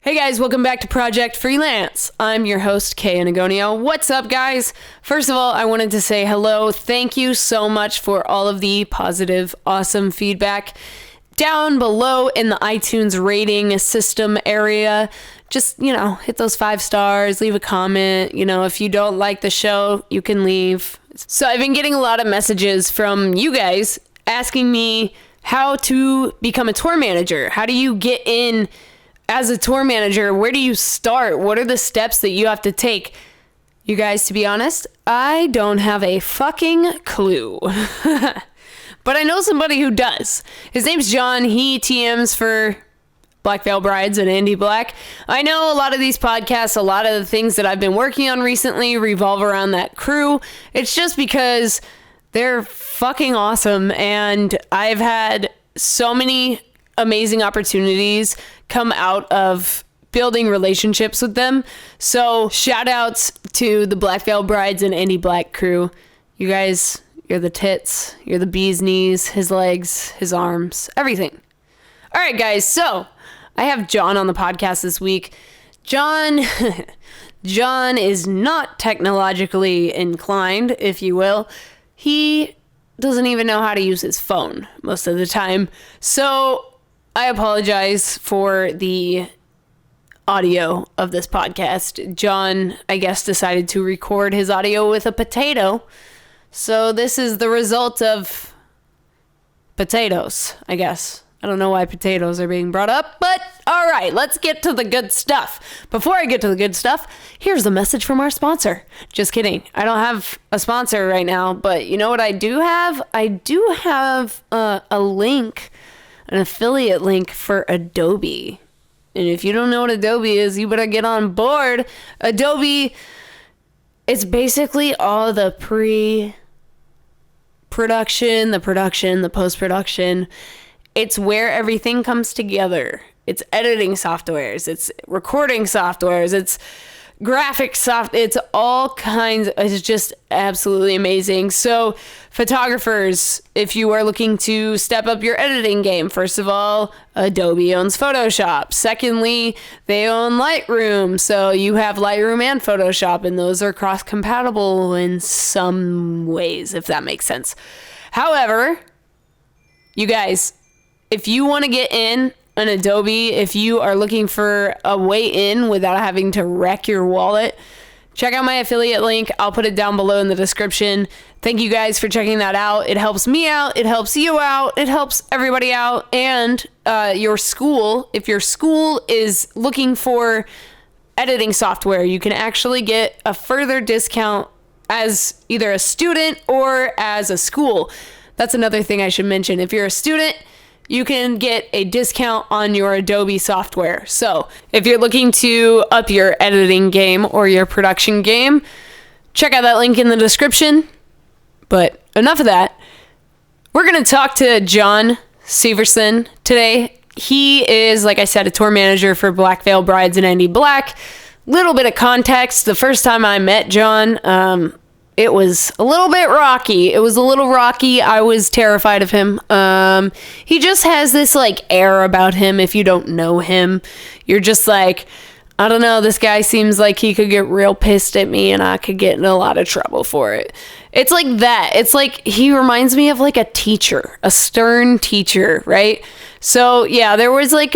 Hey guys, welcome back to Project Freelance. I'm your host, Kay Anagonio. What's up, guys? First of all, I wanted to say hello. Thank you so much for all of the positive, awesome feedback. Down below in the iTunes rating system area, just, hit those 5 stars, leave a comment. If you don't like the show, you can leave. So I've been getting a lot of messages from you guys asking me how to become a tour manager. How do you get in as a tour manager? Where do you start? What are the steps that you have to take? You guys, to be honest, I don't have a fucking clue. But I know somebody who does. His name's Jon. He TMs for Black Veil Brides and Andy Black. I know a lot of these podcasts, a lot of the things that I've been working on recently revolve around that crew. It's just because they're fucking awesome, and I've had so many amazing opportunities come out of building relationships with them. So shout outs to the Black Veil Brides and Andy Black crew. You guys, you're the tits, you're the bee's knees, his legs, his arms, everything. All right, guys. So I have Jon on the podcast this week. Jon is not technologically inclined, if you will. He doesn't even know how to use his phone most of the time. So I apologize for the audio of this podcast. Jon, I guess, decided to record his audio with a potato. So this is the result of potatoes, I guess. I don't know why potatoes are being brought up, but all right, let's get to the good stuff. Before I get to the good stuff, here's a message from our sponsor. Just kidding. I don't have a sponsor right now, but you know what I do have? I do have a link, an affiliate link for Adobe. And if you don't know what Adobe is, you better get on board. Adobe, it's basically all the pre-production, the production, the post-production. It's where everything comes together. It's editing softwares, it's recording softwares, it's graphics it's all kinds. It's just absolutely amazing. So photographers, if you are looking to step up your editing game, first of all, Adobe owns Photoshop. Secondly, they own Lightroom. So you have Lightroom and Photoshop, and those are cross-compatible in some ways, if that makes sense. However, you guys, if you want to get in an Adobe, if you are looking for a way in without having to wreck your wallet, check out my affiliate link. I'll put it down below in the description. Thank you guys for checking that out. It helps me out. It helps you out. It helps everybody out. And your school, if your school is looking for editing software, you can actually get a further discount as either a student or as a school. That's another thing I should mention. If you're a student, you can get a discount on your Adobe software. So if you're looking to up your editing game or your production game, check out that link in the description. But enough of that. We're going to talk to Jon Syverson today. He is, like I said, a tour manager for Black Veil Brides and Andy Black. Little bit of context. The first time I met Jon, it was a little bit rocky. It was a little rocky. I was terrified of him. He just has this air about him. If you don't know him, you're just like, I don't know, this guy seems like he could get real pissed at me and I could get in a lot of trouble for it. It's like that. It's like he reminds me of a teacher, a stern teacher, right? So yeah, there was a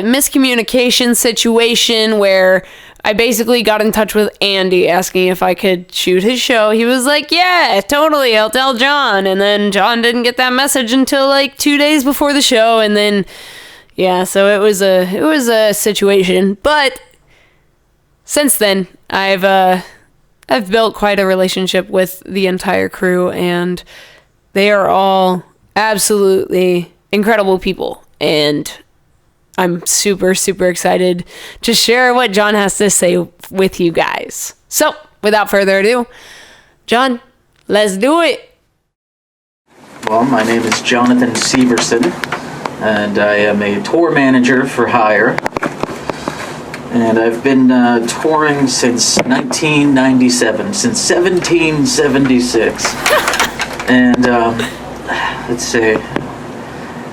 miscommunication situation where I basically got in touch with Andy asking if I could shoot his show. He was like, yeah, totally, I'll tell Jon. And then Jon didn't get that message until 2 days before the show. And then, yeah, so it was a situation. But since then, I've built quite a relationship with the entire crew, and they are all absolutely incredible people. And I'm super, super excited to share what Jon has to say with you guys. So, without further ado, Jon, let's do it. Well, my name is Jonathan Syverson, and I am a tour manager for hire. And I've been touring since 1997, since 1776. And let's see.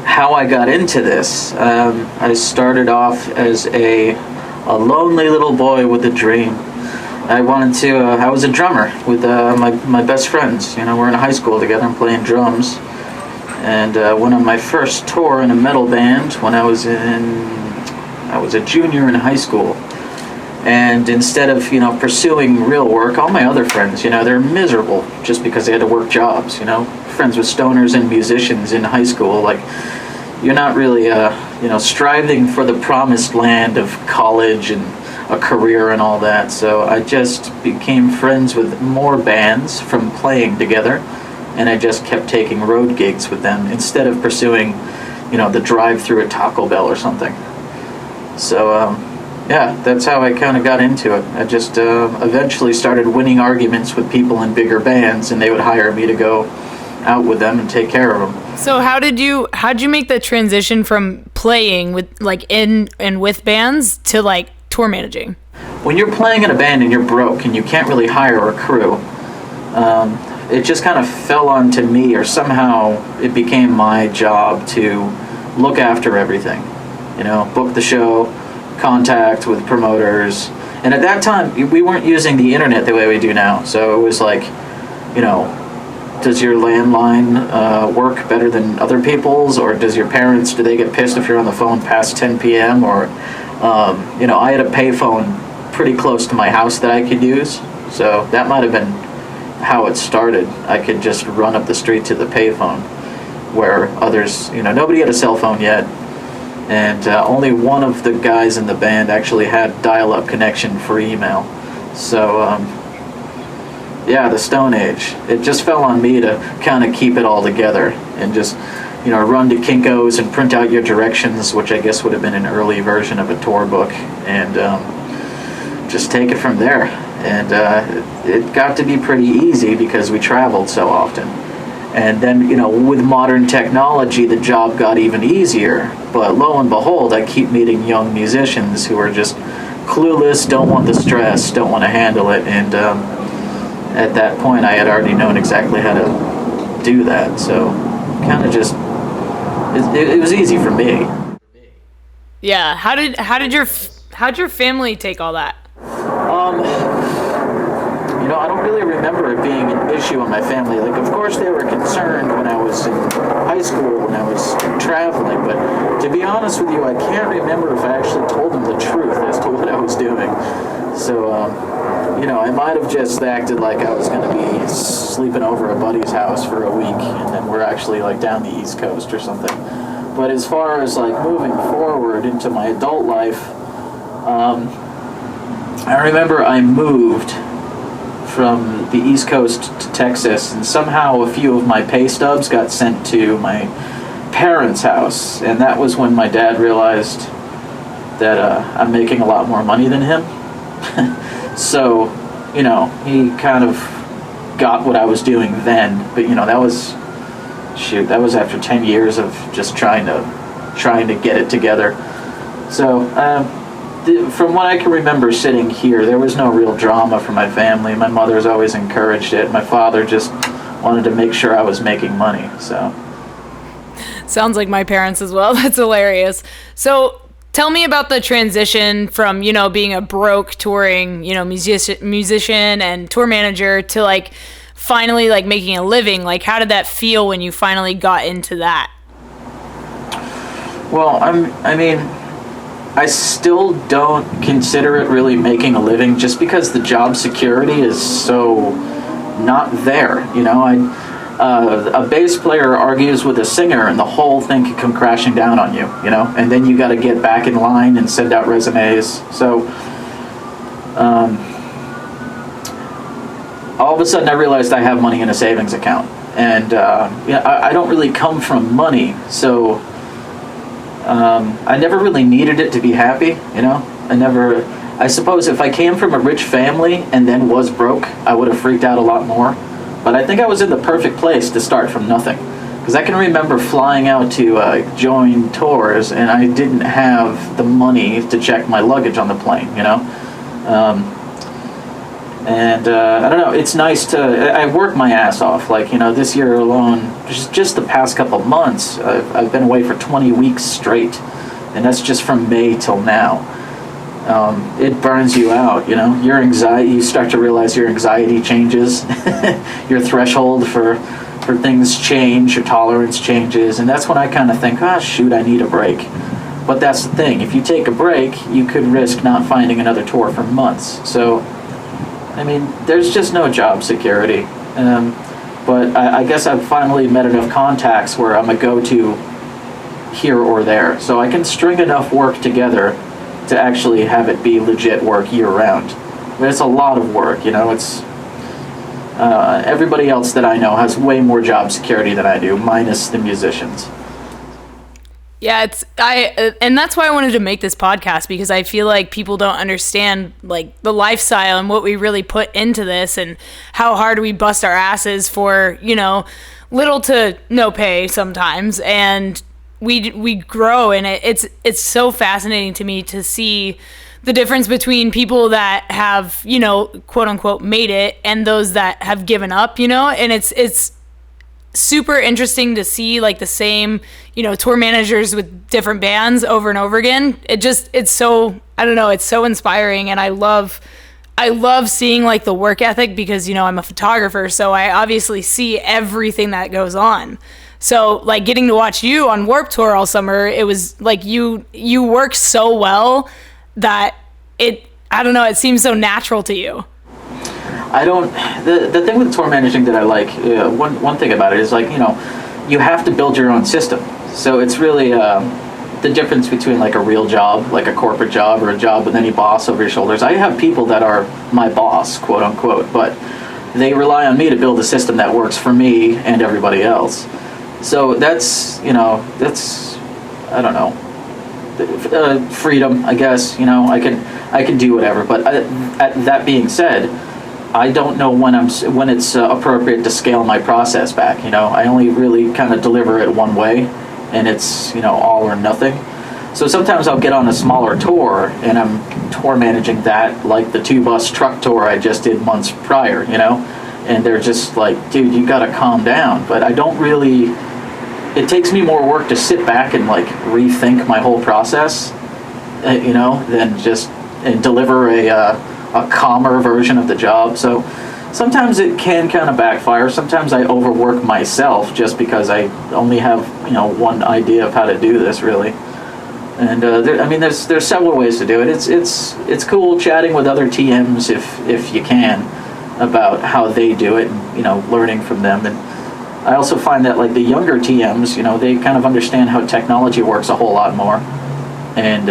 How I got into this. I started off as a a lonely little boy with a dream. I was a drummer with my best friends. We're in high school together and playing drums. And went on my first tour in a metal band when I was a junior in high school. And instead of, pursuing real work, all my other friends, they're miserable just because they had to work jobs, Friends with stoners and musicians in high school, like, you're not really, striving for the promised land of college and a career and all that. So I just became friends with more bands from playing together, and I just kept taking road gigs with them instead of pursuing, the drive-through at Taco Bell or something. So, yeah, that's how I kind of got into it. I just eventually started winning arguments with people in bigger bands, and they would hire me to go out with them and take care of them. So how'd you make the transition from playing with in and with bands to tour managing? When you're playing in a band and you're broke and you can't really hire a crew, it just kind of fell onto me, or somehow it became my job to look after everything. Book the show, contact with promoters. And at that time, we weren't using the internet the way we do now. So it was does your landline work better than other people's? Or do they get pissed if you're on the phone past 10 p.m.? Or, I had a payphone pretty close to my house that I could use. So that might have been how it started. I could just run up the street to the payphone, where others, nobody had a cell phone yet. And only one of the guys in the band actually had dial-up connection for email. So, the Stone Age. It just fell on me to kind of keep it all together and just, run to Kinko's and print out your directions, which I guess would have been an early version of a tour book, and just take it from there. And it got to be pretty easy because we traveled so often. And then, with modern technology, the job got even easier. But lo and behold, I keep meeting young musicians who are just clueless, don't want the stress, don't want to handle it. And at that point, I had already known exactly how to do that. So kind of just, it was easy for me. Yeah. How'd your family take all that? I don't really remember it being an issue in my family. Of course they were concerned when I was in high school, when I was traveling, but to be honest with you, I can't remember if I actually told them the truth as to what I was doing. So, I might have just acted like I was going to be sleeping over a buddy's house for a week, and then we're actually, down the East Coast or something. But as far as, moving forward into my adult life, I remember I moved from the East Coast to Texas, and somehow a few of my pay stubs got sent to my parents' house, and that was when my dad realized that I'm making a lot more money than him. So, he kind of got what I was doing then, but that was after 10 years of just trying to get it together. So, from what I can remember sitting here, there was no real drama from my family. My mother's always encouraged it. My father just wanted to make sure I was making money. So, sounds like my parents as well. That's hilarious. So, tell me about the transition from being a broke touring musician and tour manager to finally making a living. How did that feel when you finally got into that? Well, I still don't consider it really making a living, just because the job security is so not there. A bass player argues with a singer and the whole thing can come crashing down on you, and then you got to get back in line and send out resumes. So all of a sudden I realized I have money in a savings account, and I don't really come from money, so I never really needed it to be happy, I suppose if I came from a rich family and then was broke, I would have freaked out a lot more. But I think I was in the perfect place to start from nothing. Because I can remember flying out to join tours, and I didn't have the money to check my luggage on the plane, And I don't know, it's nice I work my ass off. This year alone, just the past couple months, I've been away for 20 weeks straight. And that's just from May till now. it burns you out. Your anxiety, you start to realize your anxiety changes, your threshold for things change, your tolerance changes, and that's when I kind of think, oh shoot, I need a break. But that's the thing, if you take a break, you could risk not finding another tour for months. So, I mean, there's just no job security. But I guess I've finally met enough contacts where I'm a go-to here or there. So I can string enough work together to actually have it be legit work year-round. But it's a lot of work, it's... everybody else that I know has way more job security than I do, minus the musicians. Yeah, and that's why I wanted to make this podcast, because I feel like people don't understand like the lifestyle and what we really put into this, and how hard we bust our asses for, little to no pay sometimes, and we grow, and it's so fascinating to me to see the difference between people that have, quote unquote made it, and those that have given up, and it's super interesting to see like the same, tour managers with different bands over and over again. It's so, I don't know, it's so inspiring. And I love seeing like the work ethic, because, I'm a photographer, so I obviously see everything that goes on. So like getting to watch you on Warped Tour all summer, it was like you work so well that I don't know, it seems so natural to you. The thing with tour managing that I like, one thing about it is like, you have to build your own system. So it's really the difference between like a real job, like a corporate job, or a job with any boss over your shoulders. I have people that are my boss, quote unquote, but they rely on me to build a system that works for me and everybody else. So that's, I don't know, freedom, I guess. I can do whatever. But that being said, I don't know when it's appropriate to scale my process back. I only really kind of deliver it one way, and it's all or nothing. So sometimes I'll get on a smaller tour, and I'm tour managing that, like the 2-bus truck tour I just did months prior. And they're just like, dude, you gotta calm down. But I don't really. It takes me more work to sit back and like rethink my whole process, than just and deliver a calmer version of the job. So sometimes it can kind of backfire. Sometimes I overwork myself just because I only have one idea of how to do this really. And there's several ways to do it. It's cool chatting with other TMs if you can about how they do it, and learning from them. And I also find that like the younger TMs, they kind of understand how technology works a whole lot more, and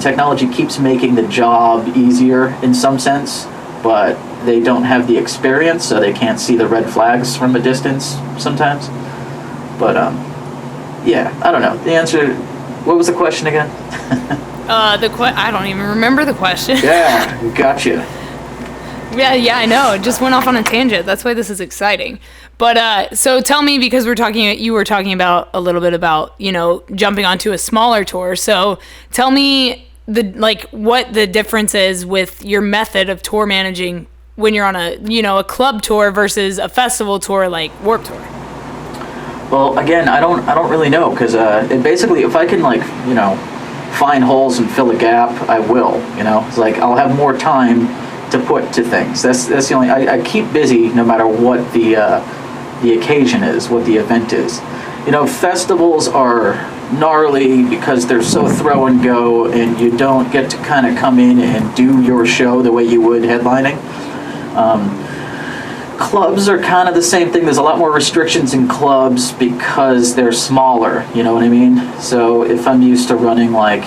technology keeps making the job easier in some sense, but they don't have the experience, so they can't see the red flags from a distance sometimes. But yeah, I don't know. The answer. What was the question again? I don't even remember the question. Yeah, gotcha. Yeah, I know. It just went off on a tangent. That's why this is exciting. But so tell me, because you were talking about a little bit about, jumping onto a smaller tour. So tell me what the difference is with your method of tour managing when you're on a club tour versus a festival tour like Warped Tour. Well, again, I don't really know, because basically if I can find holes and fill a gap, I will. It's like I'll have more time to put to things. That's the only. I keep busy no matter what the occasion is, what the event is. Festivals are gnarly because they're so throw and go, and you don't get to kind of come in and do your show the way you would headlining. Clubs are kind of the same thing. There's a lot more restrictions in clubs because they're smaller. You know what I mean? So if I'm used to running like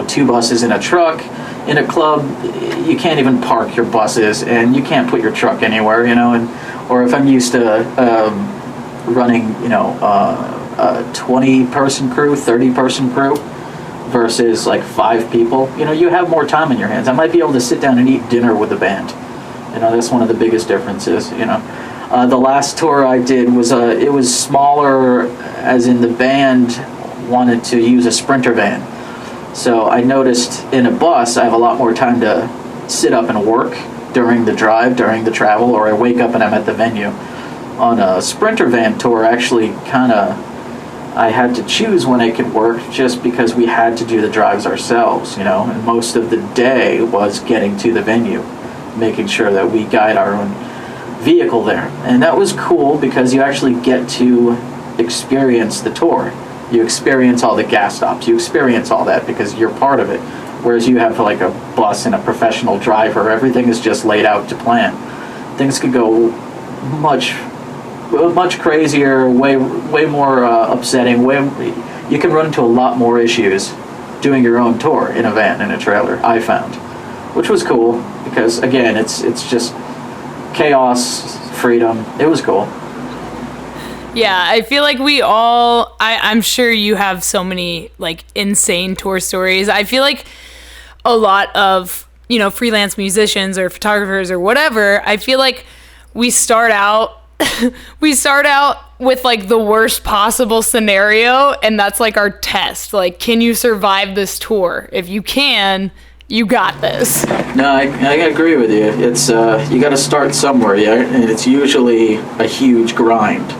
2 buses in a truck in a club, you can't even park your buses, and you can't put your truck anywhere. Or if I'm used to running a 20-person crew, 30-person crew versus like 5 people, you have more time in your hands. I might be able to sit down and eat dinner with the band. That's one of the biggest differences. The last tour I did was it was smaller, as in the band wanted to use a Sprinter van. So I noticed in a bus I have a lot more time to sit up and work during the drive, during the travel, or I wake up and I'm at the venue. On a Sprinter van tour, actually kind of I had to choose when I could work just because we had to do the drives ourselves, and most of the day was getting to the venue, making sure that we guide our own vehicle there. And that was cool because you actually get to experience the tour. You experience all the gas stops. You experience all that because you're part of it. Whereas you have like a bus and a professional driver, everything is just laid out to plan. Things could go much crazier, way more upsetting. You can run into a lot more issues doing your own tour in a van, in a trailer, I found, which was cool because again, it's just chaos, freedom. It was cool. Yeah, I feel like I'm sure you have so many like insane tour stories. I feel like a lot of, freelance musicians or photographers or whatever, I feel like we start out with like the worst possible scenario, and that's like our test. Like, can you survive this tour? If you can, you got this. No, I agree with you. It's you got to start somewhere, yeah, and it's usually a huge grind.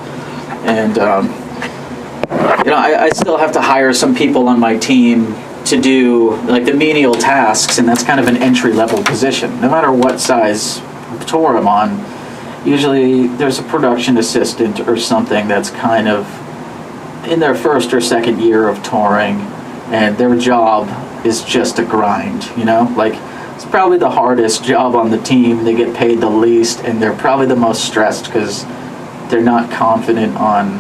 And I still have to hire some people on my team to do like the menial tasks, and that's kind of an entry-level position. No matter what size tour I'm on, usually there's a production assistant or something that's kind of in their first or second year of touring, and their job is just a grind, Like, it's probably the hardest job on the team. They get paid the least, and they're probably the most stressed because they're not confident on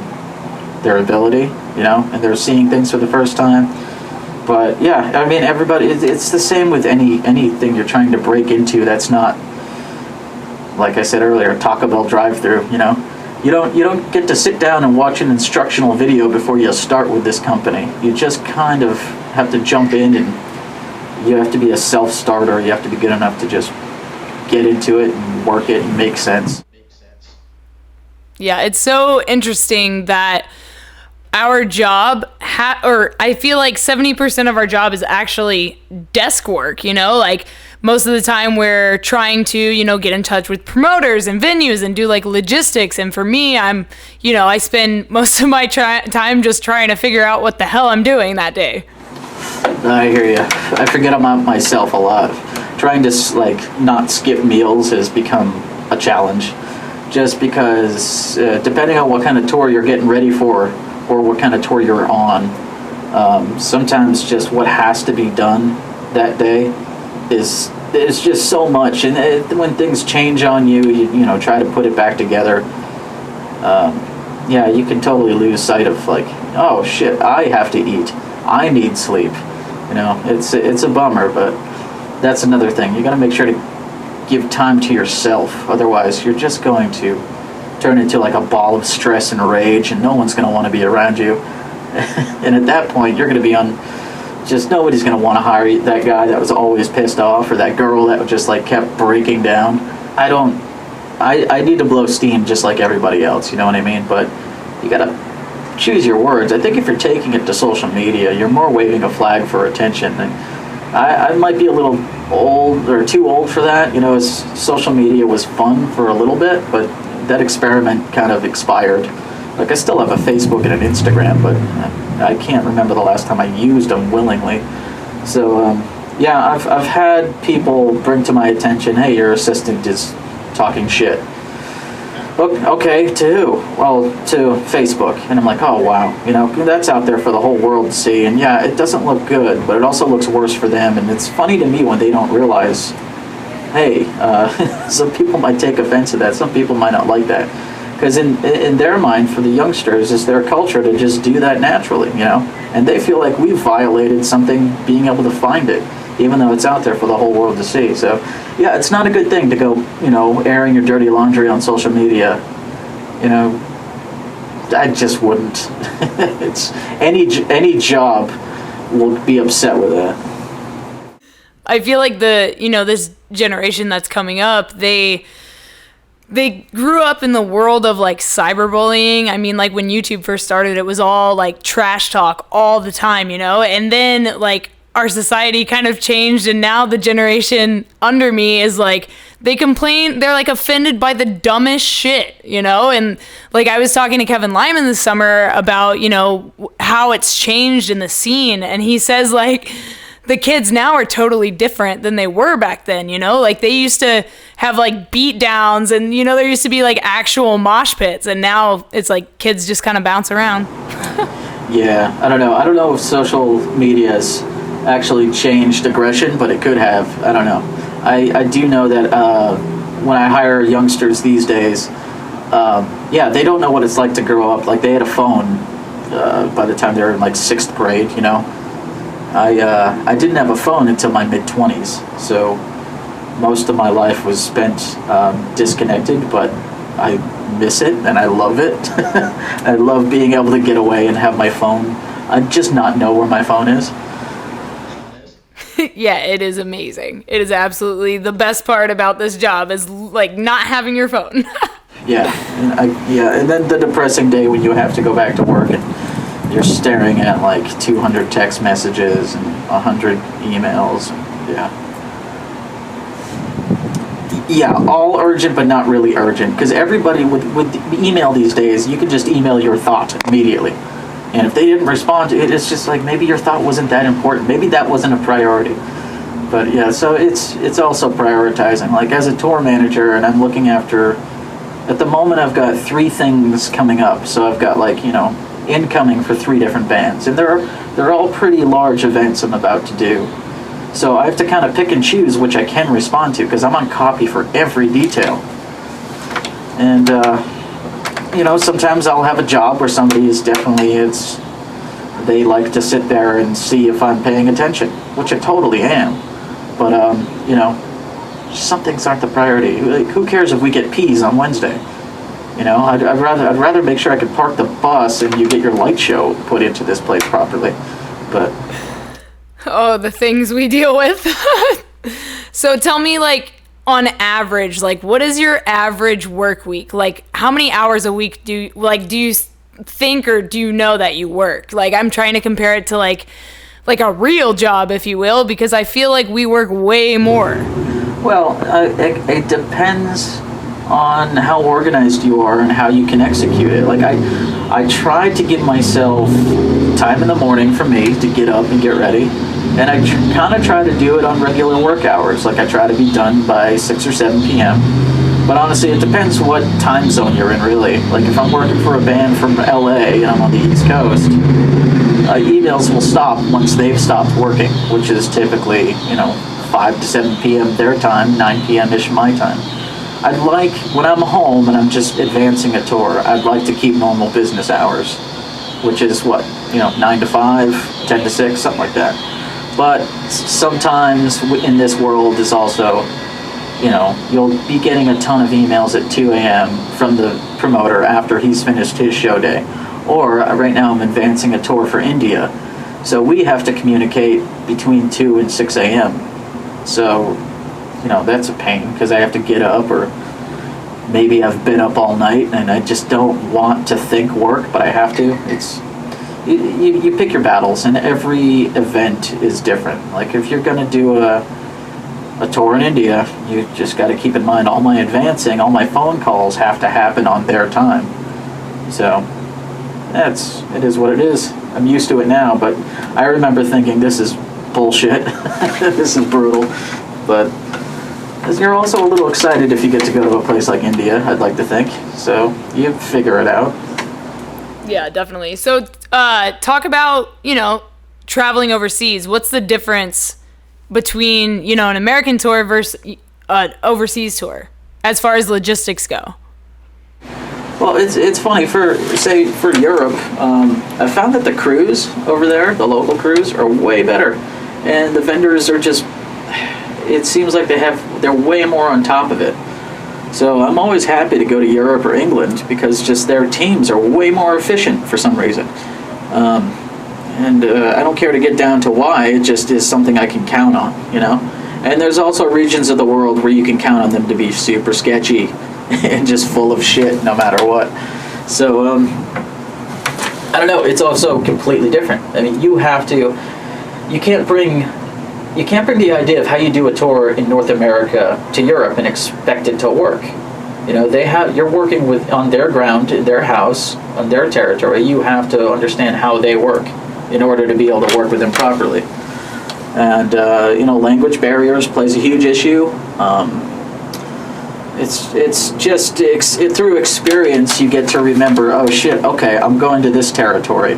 their ability, and they're seeing things for the first time. But yeah, I mean, everybody, it's the same with anything you're trying to break into that's not, like I said earlier, Taco Bell drive-through, You don't get to sit down and watch an instructional video before you start with this company. You just kind of have to jump in, and you have to be a self-starter. You have to be good enough to just get into it and work it and make sense. Yeah, it's so interesting that our job, I feel like 70% of our job is actually desk work, like most of the time we're trying to, get in touch with promoters and venues and do like logistics. And for me, I spend most of my time just trying to figure out what the hell I'm doing that day. I hear you. I forget about myself a lot. Trying to not skip meals has become a challenge. Just because depending on what kind of tour you're getting ready for or what kind of tour you're on, sometimes just what has to be done that day is just so much. And when things change on you, you try to put it back together. You can totally lose sight of oh shit, I have to eat. I need sleep. It's a bummer, but that's another thing. You got to make sure to give time to yourself. Otherwise, you're just going to turn into like a ball of stress and rage, and no one's going to want to be around you. And at that point, you're going to be just nobody's going to want to hire that guy that was always pissed off, or that girl that just kept breaking down. I need to blow steam just like everybody else, you know what I mean? But you got to choose your words. I think if you're taking it to social media, you're more waving a flag for attention. And I might be a little old or too old for that. Social media was fun for a little bit, but that experiment kind of expired. I still have a Facebook and an Instagram, but I can't remember the last time I used them willingly. So, I've had people bring to my attention, hey, your assistant is talking shit. Okay, to who? Well, to Facebook. And I'm like, oh, wow. That's out there for the whole world to see. And yeah, it doesn't look good, but it also looks worse for them. And it's funny to me when they don't realize, hey, some people might take offense to that. Some people might not like that. Because in their mind, for the youngsters, it's their culture to just do that naturally, And they feel like we've violated something being able to find it, even though it's out there for the whole world to see. So, yeah, it's not a good thing to go, airing your dirty laundry on social media. I just wouldn't. It's any job will be upset with that. I feel like this generation that's coming up, they grew up in the world of cyberbullying. I mean, when YouTube first started, it was all trash talk all the time, and then our society kind of changed, and now the generation under me is they complain, they're like offended by the dumbest shit, you know? And like I was talking to Kevin Lyman this summer about, you know, how it's changed in the scene. And he says like the kids now are totally different than they were back then, you know? Like they used to have like beat downs and, you know, there used to be like actual mosh pits. And now it's like kids just kind of bounce around. Yeah, I don't know. I don't know if social media's actually changed aggression, but it could have. I don't know. I do know that when I hire youngsters these days, yeah, they don't know what it's like to grow up. Like they had a phone by the time they were in like 6th grade, you know. I didn't have a phone until my mid-20s, so most of my life was spent disconnected, but I miss it and I love it. I love being able to get away and have my phone. I just not know where my phone is. Yeah, it is amazing. It is absolutely the best part about this job is like not having your phone. Yeah, and then the depressing day when you have to go back to work and you're staring at like 200 text messages and 100 emails. Yeah, all urgent but not really urgent, because everybody with email these days, you can just email your thought immediately. And if they didn't respond to it, it's just like maybe your thought wasn't that important. Maybe that wasn't a priority. But yeah, so it's also prioritizing. Like as a tour manager, and I'm looking after, at the moment I've got 3 things coming up. So I've got like, you know, incoming for 3 different bands. And they're all pretty large events I'm about to do. So I have to kind of pick and choose which I can respond to, because I'm on copy for every detail. And, you know, sometimes I'll have a job where somebody is definitely, they like to sit there and see if I'm paying attention, which I totally am. But, you know, some things aren't the priority. Like, who cares if we get peas on Wednesday? You know, I'd rather make sure I can park the bus and you get your light show put into this place properly. But... Oh, the things we deal with. So tell me, like, on average, like, what is your average work week? Like, how many hours a week do you think or do you know that you work? Like, I'm trying to compare it to, like a real job, if you will, because I feel like we work way more. Well, it depends on how organized you are and how you can execute it. Like, I try to give myself time in the morning for me to get up and get ready. And I kind of try to do it on regular work hours. Like I try to be done by 6 or 7 p.m. But honestly, it depends what time zone you're in, really. Like if I'm working for a band from LA and I'm on the East Coast, emails will stop once they've stopped working, which is typically, you know, 5 to 7 p.m. their time, 9 p.m.-ish my time. I'd like, when I'm home and I'm just advancing a tour, I'd like to keep normal business hours, which is what, you know, 9 to 5, 10 to 6, something like that. But sometimes in this world is also, you know, you'll be getting a ton of emails at 2 a.m. from the promoter after he's finished his show day. Or right now I'm advancing a tour for India. So we have to communicate between 2 and 6 a.m. So, you know, that's a pain because I have to get up, or maybe I've been up all night and I just don't want to think work, but I have to. You pick your battles, and every event is different. Like if you're going to do a tour in India, you just got to keep in mind all my advancing, all my phone calls have to happen on their time. So it is what it is. I'm used to it now, but I remember thinking this is bullshit. This is brutal. But you're also a little excited if you get to go to a place like India, I'd like to think. So you figure it out. Yeah, definitely. So talk about, you know, traveling overseas. What's the difference between, you know, an American tour versus an overseas tour as far as logistics go? Well, it's funny, for Europe, I found that the crews over there, the local crews, are way better. And the vendors are just, it seems like they're way more on top of it. So I'm always happy to go to Europe or England because just their teams are way more efficient for some reason. And I don't care to get down to why, it just is something I can count on, you know? And there's also regions of the world where you can count on them to be super sketchy and just full of shit no matter what. So, I don't know, it's also completely different. I mean, you can't bring, you can't bring the idea of how you do a tour in North America to Europe and expect it to work. You know, you're working on their ground, in their house, on their territory. You have to understand how they work in order to be able to work with them properly. And language barriers plays a huge issue. It's just through experience you get to remember, oh shit, okay, I'm going to this territory.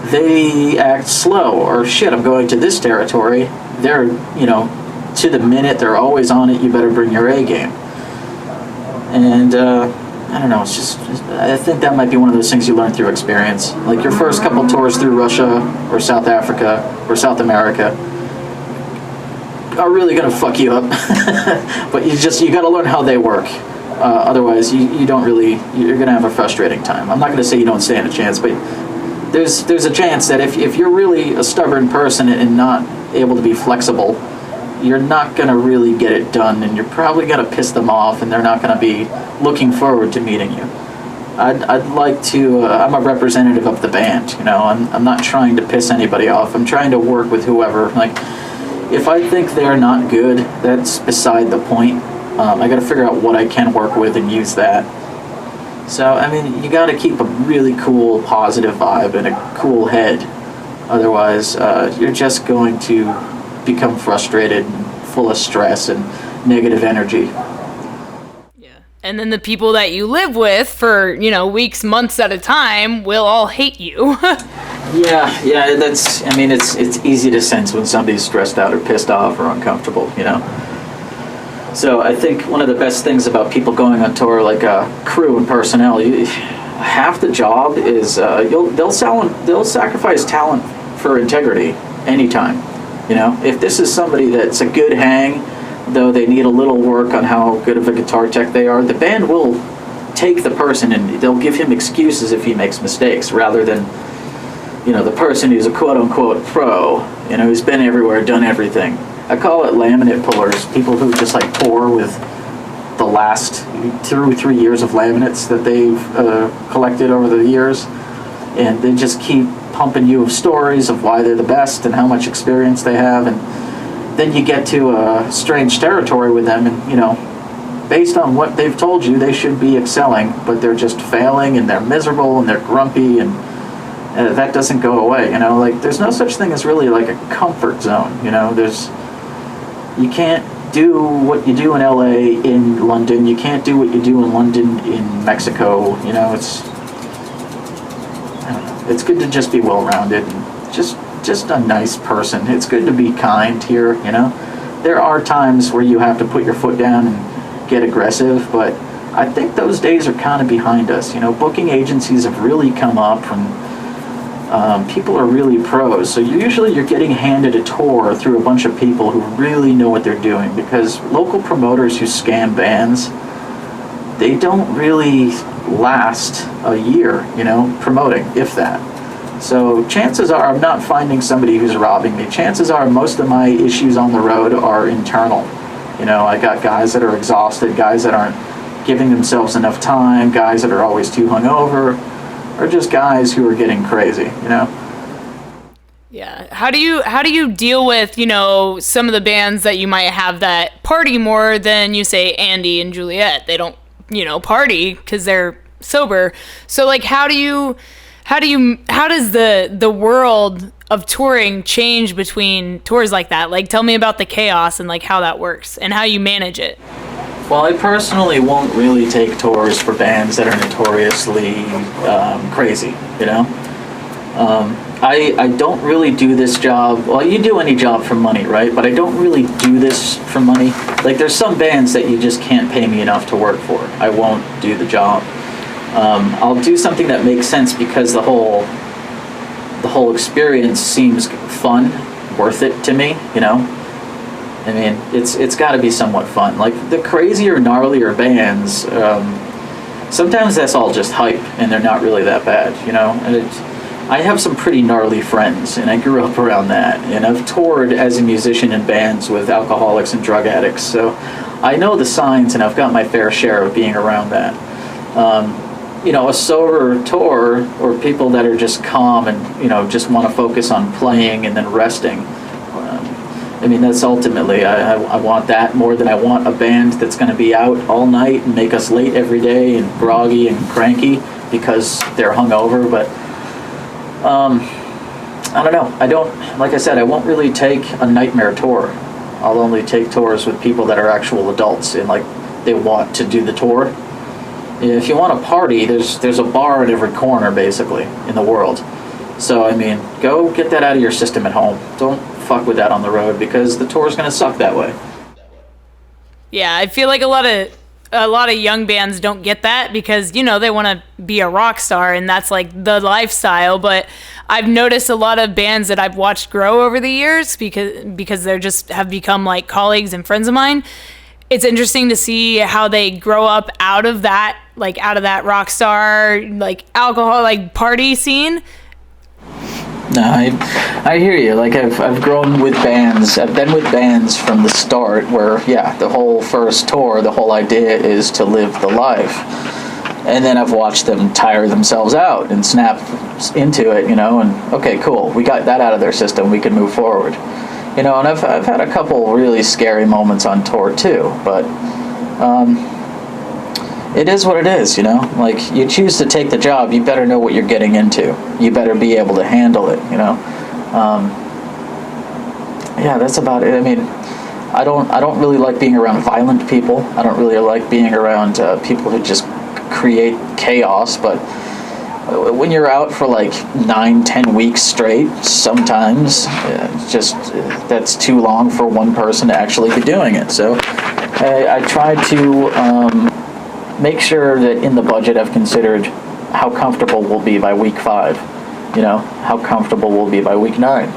They act slow, or shit, I'm going to this territory. They're, to the minute, they're always on it. You better bring your A game. And I don't know, I think that might be one of those things you learn through experience. Like your first couple tours through Russia or South Africa or South America are really going to fuck you up. But you got to learn how they work. Otherwise, you're going to have a frustrating time. I'm not going to say you don't stand a chance, but there's a chance that if you're really a stubborn person and not able to be flexible, you're not going to really get it done, and you're probably going to piss them off, and they're not going to be looking forward to meeting you. I'd like to, I'm a representative of the band, I'm not trying to piss anybody off. I'm trying to work with whoever. Like, if I think they're not good, that's beside the point. I got to figure out what I can work with and use that. So, I mean, you got to keep a really cool, positive vibe and a cool head. Otherwise, you're just going to become frustrated and full of stress and negative energy. Yeah. And then the people that you live with for, weeks, months at a time will all hate you. Yeah, it's easy to sense when somebody's stressed out or pissed off or uncomfortable, So I think one of the best things about people going on tour, like crew and personnel, half the job is they'll sacrifice talent for integrity anytime. If this is somebody that's a good hang, though they need a little work on how good of a guitar tech they are, the band will take the person and they'll give him excuses if he makes mistakes, rather than the person who's a quote-unquote pro, who's been everywhere, done everything. I call it laminate pullers, people who just pour with the last 2 or 3 years of laminates that they've collected over the years, and they just keep pumping you with stories of why they're the best and how much experience they have, and then you get to a strange territory with them, and based on what they've told you, they should be excelling, but they're just failing, and they're miserable, and they're grumpy, and that doesn't go away. There's no such thing as really a comfort zone. You can't do what you do in LA in London. You can't do what you do in London in Mexico. It's good to just be well-rounded and just a nice person. It's good to be kind here. There are times where you have to put your foot down and get aggressive, but I think those days are kind of behind us. Booking agencies have really come up, and people are really pros. So you're getting handed a tour through a bunch of people who really know what they're doing, because local promoters who scam bands, they don't really last a year, promoting, if that. So chances are I'm not finding somebody who's robbing me. Chances are most of my issues on the road are internal. I got guys that are exhausted, guys that aren't giving themselves enough time, guys that are always too hungover, or just guys who are getting crazy, Yeah. How do you deal with, some of the bands that you might have that party more than, you say, Andy and Juliet? They don't, party because they're sober. So how does the world of touring change between tours like that? Tell me about the chaos and how that works and how you manage it. Well, I personally won't really take tours for bands that are notoriously crazy, I don't really do this job. Well, you do any job for money, right? But I don't really do this for money. There's some bands that you just can't pay me enough to work for. I won't do the job. I'll do something that makes sense because the whole experience seems fun, worth it to me, It's got to be somewhat fun. The crazier, gnarlier bands, sometimes that's all just hype, and they're not really that bad, And I have some pretty gnarly friends, and I grew up around that. And I've toured as a musician in bands with alcoholics and drug addicts, so I know the signs, and I've got my fair share of being around that. A sober tour, or people that are just calm and, just want to focus on playing and then resting, I mean, that's ultimately, I want that more than I want a band that's going to be out all night and make us late every day and groggy and cranky because they're hungover. But I don't know. Like I said, I won't really take a nightmare tour. I'll only take tours with people that are actual adults and like they want to do the tour. If you want to party, there's a bar at every corner basically in the world. So I mean, go get that out of your system at home. Don't fuck with that on the road because the tour's gonna suck that way. Yeah, I feel like a lot of young bands don't get that because they want to be a rock star and that's like the lifestyle. But I've noticed a lot of bands that I've watched grow over the years because they're just have become like colleagues and friends of mine. It's interesting to see how they grow up out of that rock star, like alcohol, like party scene. No, I hear you. Like I've grown with bands. I've been with bands from the start where, yeah, the whole first tour, the whole idea is to live the life. And then I've watched them tire themselves out and snap into it, and okay, cool. We got that out of their system. We can move forward. And I've had a couple really scary moments on tour too, but it is what it is, Like, you choose to take the job, you better know what you're getting into. You better be able to handle it, Yeah, that's about it. I mean, I don't really like being around violent people. I don't really like being around people who just create chaos, but when you're out for like 9-10 weeks straight, sometimes that's too long for one person to actually be doing it. So I try to make sure that in the budget I've considered how comfortable we'll be by week 5, how comfortable we'll be by week 9.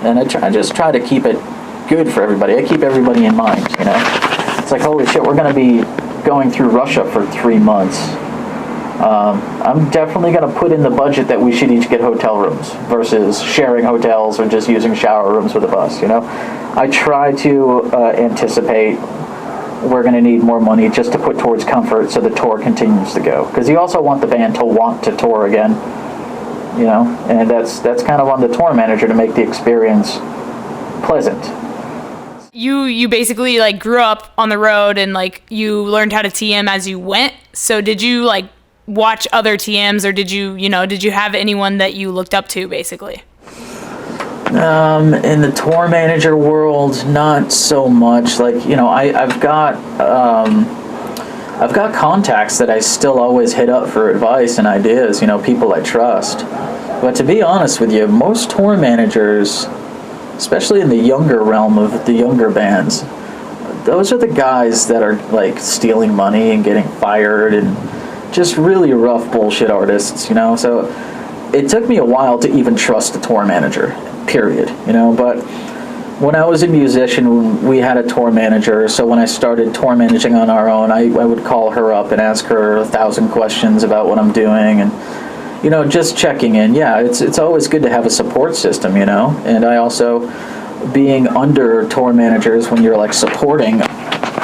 And I just try to keep it good for everybody. I keep everybody in mind, It's like, holy shit, we're going to be going through Russia for 3 months. I'm definitely going to put in the budget that we should each get hotel rooms versus sharing hotels or just using shower rooms with a bus, I try to anticipate we're going to need more money just to put towards comfort so the tour continues to go. Because you also want the band to want to tour again, and that's kind of on the tour manager to make the experience pleasant. You basically like grew up on the road and like you learned how to TM as you went. So did you like watch other TMs or did you have anyone that you looked up to basically? In the tour manager world, not so much. Like, I've got contacts that I still always hit up for advice and ideas, people I trust. But to be honest with you, most tour managers, especially in the younger realm of the younger bands, those are the guys that are like stealing money and getting fired and just really rough bullshit artists, So it took me a while to even trust a tour manager, period, But when I was a musician, we had a tour manager. So when I started tour managing on our own, I would call her up and ask her 1,000 questions about what I'm doing and, just checking in. Yeah, it's always good to have a support system, And I also, being under tour managers when you're like supporting,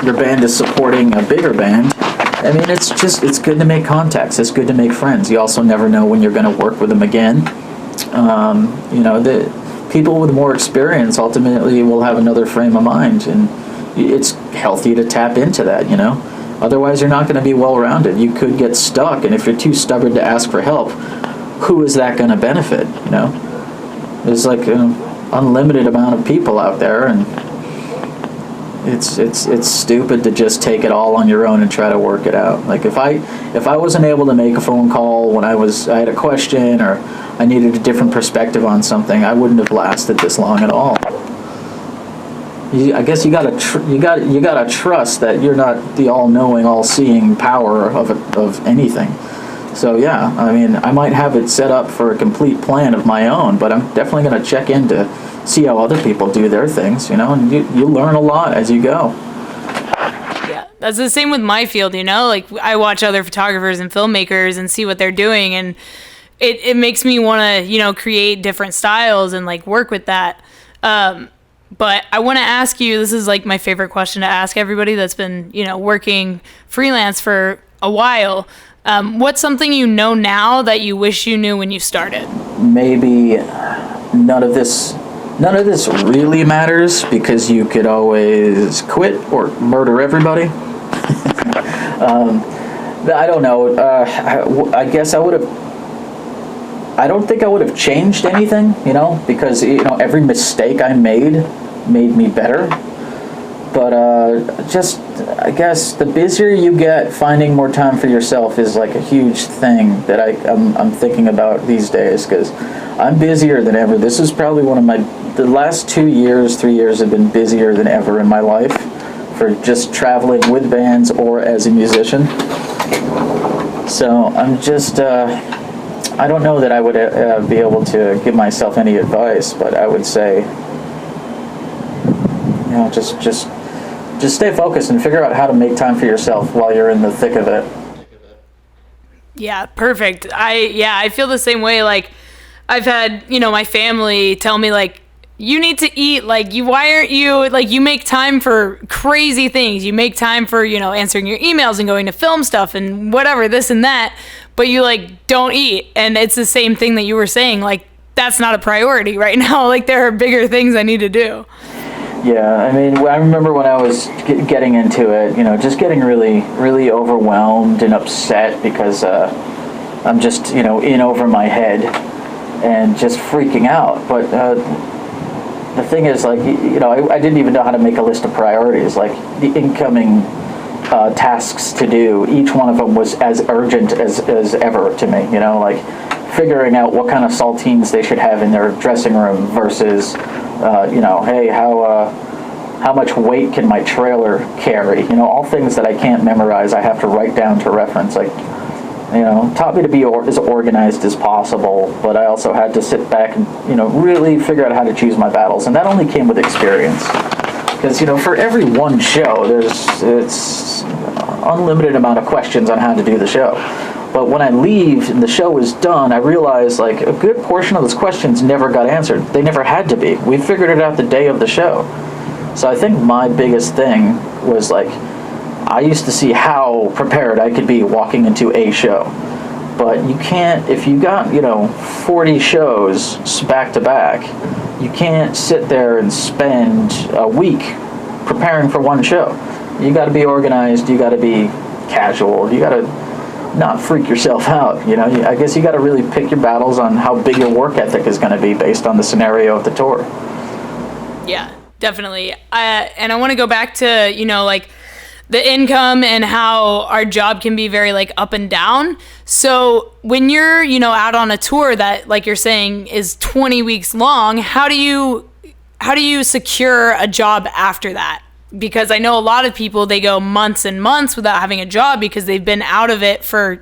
your band is supporting a bigger band, I mean, it's good to make contacts. It's good to make friends. You also never know when you're going to work with them again. The people with more experience ultimately will have another frame of mind, and it's healthy to tap into that, Otherwise, you're not going to be well-rounded. You could get stuck, and if you're too stubborn to ask for help, who is that going to benefit, There's like an unlimited amount of people out there, and it's stupid to just take it all on your own and try to work it out. Like if I wasn't able to make a phone call when I had a question or I needed a different perspective on something, I wouldn't have lasted this long at all. I guess you gotta trust that you're not the all-knowing, all-seeing power of anything. So yeah, I mean, I might have it set up for a complete plan of my own, but I'm definitely gonna check in to see how other people do their things, and you learn a lot as you go. Yeah, that's the same with my field, like I watch other photographers and filmmakers and see what they're doing, and it makes me want to, create different styles and like work with that. But I want to ask you, this is like my favorite question to ask everybody that's been, working freelance for a while. What's something you know now that you wish you knew when you started? Maybe none of this None of this really matters because you could always quit or murder everybody. I don't know. I guess I would have. I don't think I would have changed anything, because every mistake I made me better. But I guess the busier you get, finding more time for yourself is like a huge thing that I'm thinking about these days, because I'm busier than ever. This is probably the last 3 years have been busier than ever in my life for just traveling with bands or as a musician. So I'm just, I don't know that I would be able to give myself any advice, but I would say, just stay focused and figure out how to make time for yourself while you're in the thick of it. Yeah, perfect. I feel the same way. Like, I've had, my family tell me, like, you need to eat. Like, why aren't you, like, you make time for crazy things. You make time for, answering your emails and going to film stuff and whatever, this and that, but you, like, don't eat. And it's the same thing that you were saying. Like, that's not a priority right now. Like, there are bigger things I need to do. Yeah, I mean, I remember when I was getting into it, just getting really, really overwhelmed and upset because I'm just, in over my head and just freaking out. But the thing is, like, I didn't even know how to make a list of priorities. Like, the incoming tasks to do, each one of them was as urgent as ever to me, like figuring out what kind of saltines they should have in their dressing room versus hey, how much weight can my trailer carry? All things that I can't memorize, I have to write down to reference. Like, taught me to be as organized as possible, but I also had to sit back and, really figure out how to choose my battles. And that only came with experience. Because, for every one show, it's unlimited amount of questions on how to do the show. But when I leave and the show is done, I realize, like, a good portion of those questions never got answered. They never had to be. We figured it out the day of the show. So I think my biggest thing was, like, I used to see how prepared I could be walking into a show. But you can't, if you got, 40 shows back to back, you can't sit there and spend a week preparing for one show. You got to be organized, you got to be casual, you got to not freak yourself out. I guess you got to really pick your battles on how big your work ethic is going to be based on the scenario of the tour. Yeah, definitely. And I want to go back to, like, the income and how our job can be very, like, up and down. So when you're, out on a tour that, like you're saying, is 20 weeks long, how do you secure a job after that? Because I know a lot of people, they go months and months without having a job because they've been out of it for,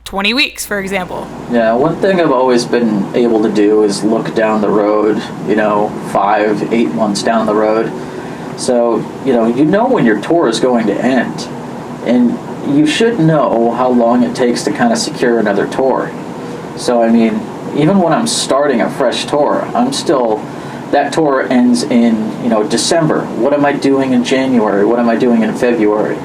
20 weeks, for example. Yeah, one thing I've always been able to do is look down the road, 5-8 months down the road. So, when your tour is going to end. And you should know how long it takes to kind of secure another tour. So, I mean, even when I'm starting a fresh tour, that tour ends in, December. What am I doing in January? What am I doing in February?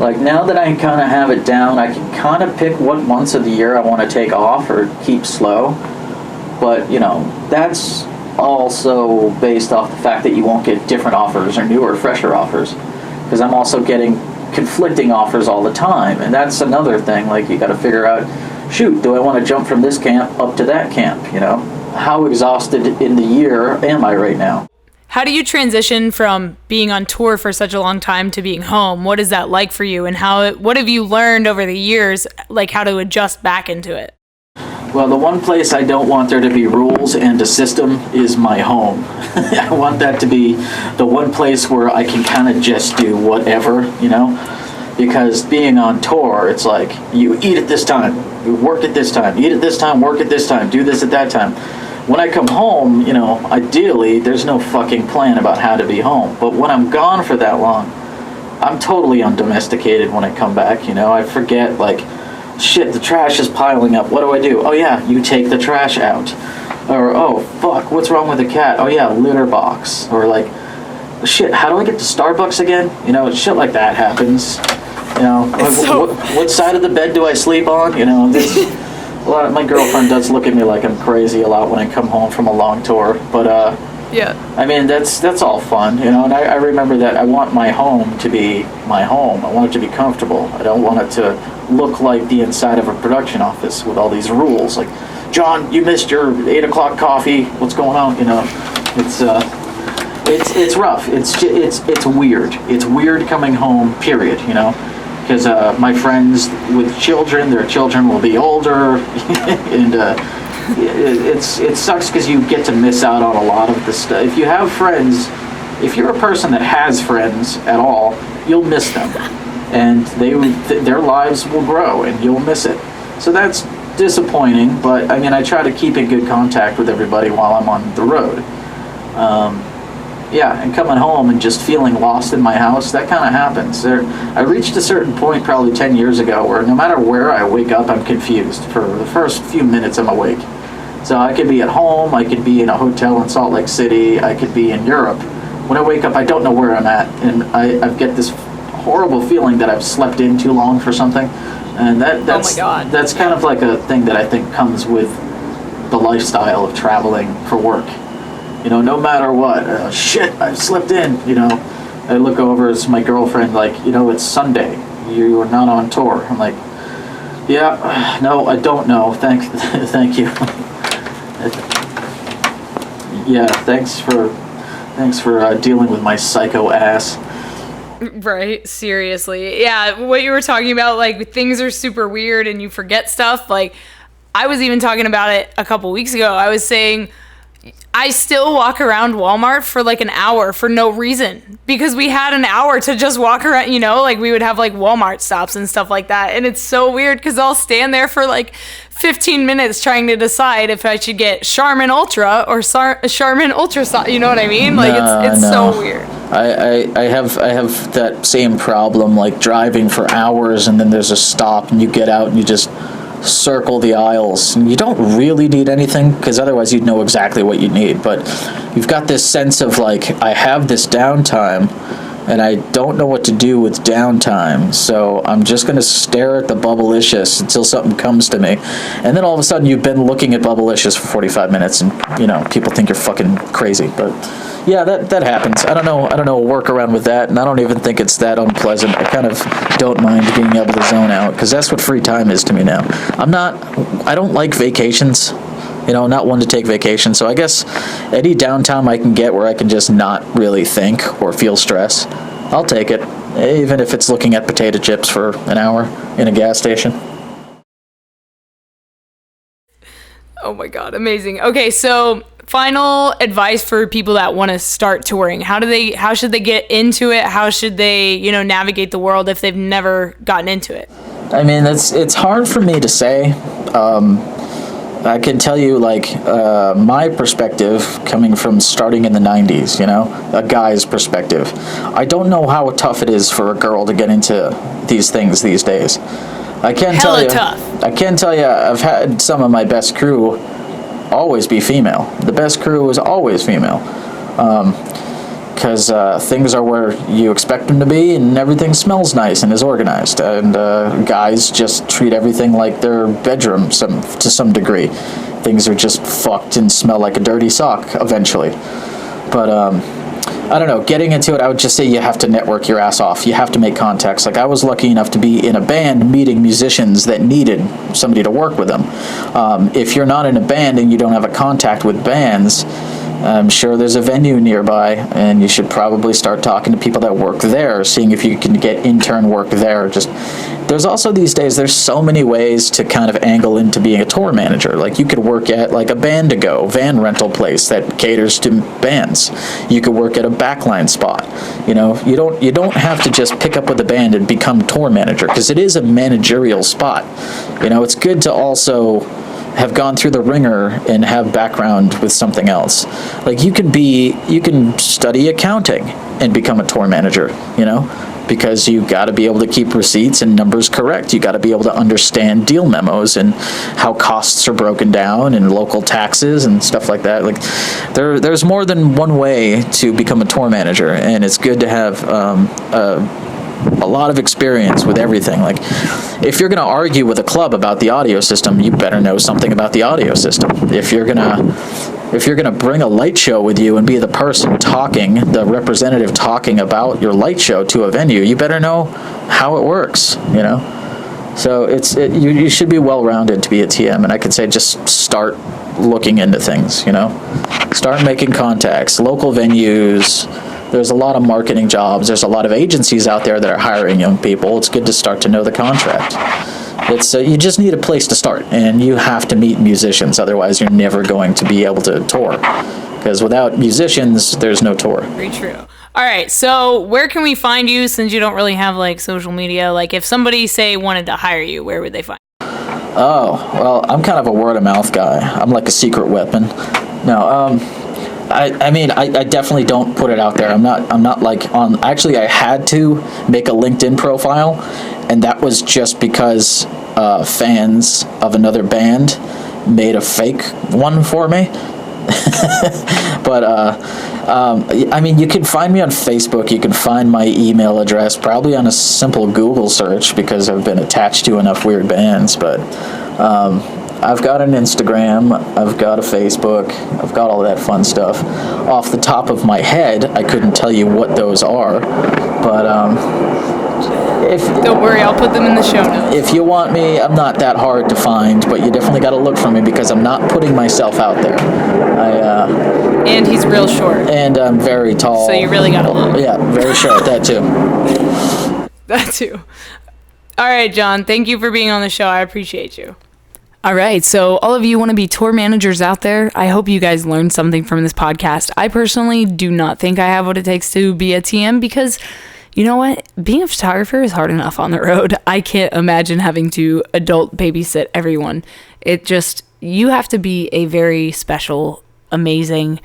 Like, now that I kind of have it down, I can kind of pick what months of the year I want to take off or keep slow. But, that's also based off the fact that you won't get different offers or newer, fresher offers. Because I'm also getting conflicting offers all the time. And that's another thing. Like, you got to figure out, shoot, do I want to jump from this camp up to that camp, How exhausted in the year am I right now? How do you transition from being on tour for such a long time to being home? What is that like for you? And what have you learned over the years, like how to adjust back into it? Well, the one place I don't want there to be rules and a system is my home. I want that to be the one place where I can kind of just do whatever, Because being on tour, it's like, you eat at this time, you work at this time, eat at this time, work at this time, do this at that time. When I come home, ideally, there's no fucking plan about how to be home. But when I'm gone for that long, I'm totally undomesticated when I come back, I forget, like, shit, the trash is piling up. What do I do? Oh, yeah, you take the trash out. Or, oh, fuck, what's wrong with the cat? Oh, yeah, litter box. Or, like, shit, how do I get to Starbucks again? Shit like that happens. What side of the bed do I sleep on? My girlfriend does look at me like I'm crazy a lot when I come home from a long tour. But, Yeah. I mean, that's all fun, you know, and I remember that I want my home to be my home. I want it to be comfortable. I don't want it to look like the inside of a production office with all these rules. Like, John, you missed your 8 o'clock coffee. What's going on? You know, it's rough. It's weird. It's weird coming home, period, you know, because my friends with children, their children will be older, and it sucks because you get to miss out on a lot of the stuff. If you have friends, if you're a person that has friends at all, you'll miss them, and their lives will grow, and you'll miss it. So that's disappointing, but I mean, I try to keep in good contact with everybody while I'm on the road. Yeah, and coming home and just feeling lost in my house, that kind of happens. I reached a certain point probably 10 years ago where no matter where I wake up, I'm confused for the first few minutes I'm awake. So I could be at home, I could be in a hotel in Salt Lake City, I could be in Europe. When I wake up, I don't know where I'm at, and I get this horrible feeling that I've slept in too long for something. And that's oh my God. That's kind of like a thing that I think comes with the lifestyle of traveling for work. You know, no matter what, shit, I've slept in, you know. I look over, it's my girlfriend, like, you know, it's Sunday. You are not on tour. I'm like, yeah, no, I don't know. Thank you. Yeah, thanks for dealing with my psycho ass. Right, seriously. Yeah, what you were talking about, like, things are super weird and you forget stuff. Like, I was even talking about it a couple weeks ago. I was saying I still walk around Walmart for like an hour for no reason, because we had an hour to just walk around, you know, like we would have like Walmart stops and stuff like that. And it's so weird because I'll stand there for like 15 minutes trying to decide if I should get Charmin Ultra or Charmin Ultra, you know what I mean? Like it's so weird. I have that same problem, like driving for hours and then there's a stop and you get out and you just circle the aisles, and you don't really need anything because otherwise you'd know exactly what you need, but you've got this sense of like, I have this downtime and I don't know what to do with downtime, so I'm just going to stare at the Bubblicious until something comes to me. And then all of a sudden you've been looking at Bubblicious for 45 minutes and, you know, people think you're fucking crazy. But yeah, that happens. I don't know a workaround with that, and I don't even think it's that unpleasant. I kind of don't mind being able to zone out, because that's what free time is to me now. I don't like vacations. You know, not one to take vacation. So I guess any downtime I can get where I can just not really think or feel stress, I'll take it. Even if it's looking at potato chips for an hour in a gas station. Oh my God, amazing. Okay, so final advice for people that want to start touring. How should they get into it? How should they, you know, navigate the world if they've never gotten into it? I mean, it's hard for me to say. I can tell you, like, my perspective coming from starting in the 90s, you know, a guy's perspective. I don't know how tough it is for a girl to get into these things these days. I can tell you, tough. I can tell you, I've had some of my best crew always be female. The best crew is always female. Because things are where you expect them to be, and everything smells nice and is organized. And guys just treat everything like their bedroom to some degree. Things are just fucked and smell like a dirty sock eventually. But I don't know, getting into it, I would just say you have to network your ass off. You have to make contacts. Like, I was lucky enough to be in a band meeting musicians that needed somebody to work with them. If you're not in a band and you don't have a contact with bands, I'm sure there's a venue nearby, and you should probably start talking to people that work there, seeing if you can get intern work there. There's also these days, there's so many ways to kind of angle into being a tour manager. Like, you could work at like a Band-to-Go van rental place that caters to bands. You could work at a backline spot. You know, you don't have to just pick up with a band and become tour manager, because it is a managerial spot. You know, it's good to also have gone through the ringer and have background with something else. Like, you can study accounting and become a tour manager, you know, because you got to be able to keep receipts and numbers correct. You got to be able to understand deal memos and how costs are broken down and local taxes and stuff like that. Like, there's more than one way to become a tour manager, and it's good to have a lot of experience with everything. Like, if you're going to argue with a club about the audio system, you better know something about the audio system. If you're going to bring a light show with you and be the person talking, the representative talking about your light show to a venue, you better know how it works, you know? So you should be well-rounded to be a TM, and I could say just start looking into things, you know? Start making contacts, local venues. There's a lot of marketing jobs. There's a lot of agencies out there that are hiring young people. It's good to start to know the contract. You just need a place to start, and you have to meet musicians. Otherwise, you're never going to be able to tour, because without musicians, there's no tour. Very true. All right, so where can we find you, since you don't really have like social media? Like, if somebody, say, wanted to hire you, where would they find you? Oh, well, I'm kind of a word of mouth guy. I'm like a secret weapon. No, I mean, I definitely don't put it out there. I'm not like on. Actually, I had to make a LinkedIn profile, and that was just because fans of another band made a fake one for me. But I mean, you can find me on Facebook. You can find my email address probably on a simple Google search, because I've been attached to enough weird bands. But I've got an Instagram, I've got a Facebook, I've got all that fun stuff. Off the top of my head, I couldn't tell you what those are, but don't worry, I'll put them in the show notes. If you want me, I'm not that hard to find, but you definitely got to look for me, because I'm not putting myself out there. And he's real short. And I'm very tall. So you really got to look. Yeah, very short, that too. That too. All right, Jon, thank you for being on the show. I appreciate you. All right, so all of you want to be tour managers out there, I hope you guys learned something from this podcast. I personally do not think I have what it takes to be a TM, because you know what? Being a photographer is hard enough on the road. I can't imagine having to adult babysit everyone. You have to be a very special, amazing,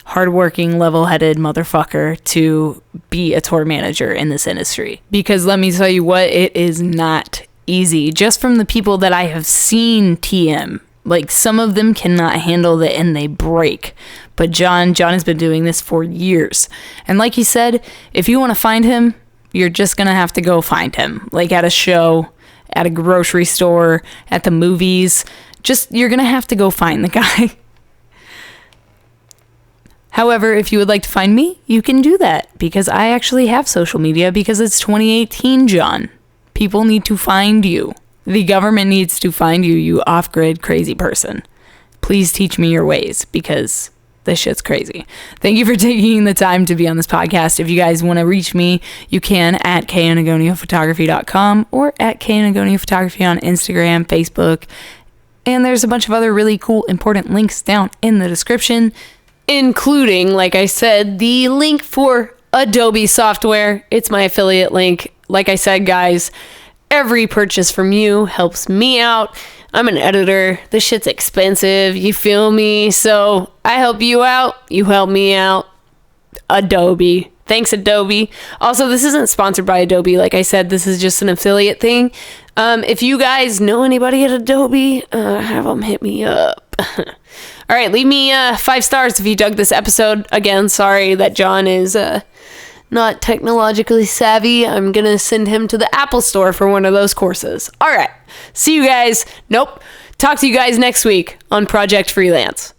hardworking, level-headed motherfucker to be a tour manager in this industry. Because let me tell you what, it is not easy. Just from the people that I have seen TM, like, some of them cannot handle it and they break. But Jon has been doing this for years. And like he said, if you want to find him, you're just going to have to go find him. Like at a show, at a grocery store, at the movies. You're going to have to go find the guy. However, if you would like to find me, you can do that, because I actually have social media, because it's 2018, Jon. People need to find you. The government needs to find you, you off-grid crazy person. Please teach me your ways, because this shit's crazy. Thank you for taking the time to be on this podcast. If you guys want to reach me, you can at kanagoniaphotography.com or at kanagoniaphotography on Instagram, Facebook, and there's a bunch of other really cool, important links down in the description, including, like I said, the link for Adobe software. It's my affiliate link. Like I said, guys, every purchase from you helps me out. I'm an editor. This shit's expensive. You feel me? So I help you out. You help me out. Adobe. Thanks, Adobe. Also, this isn't sponsored by Adobe. Like I said, this is just an affiliate thing. If you guys know anybody at Adobe, have them hit me up. All right, leave me 5 stars if you dug this episode. Again, sorry that Jon is not technologically savvy. I'm going to send him to the Apple Store for one of those courses. All right. See you guys. Talk to you guys next week on Project Freelance.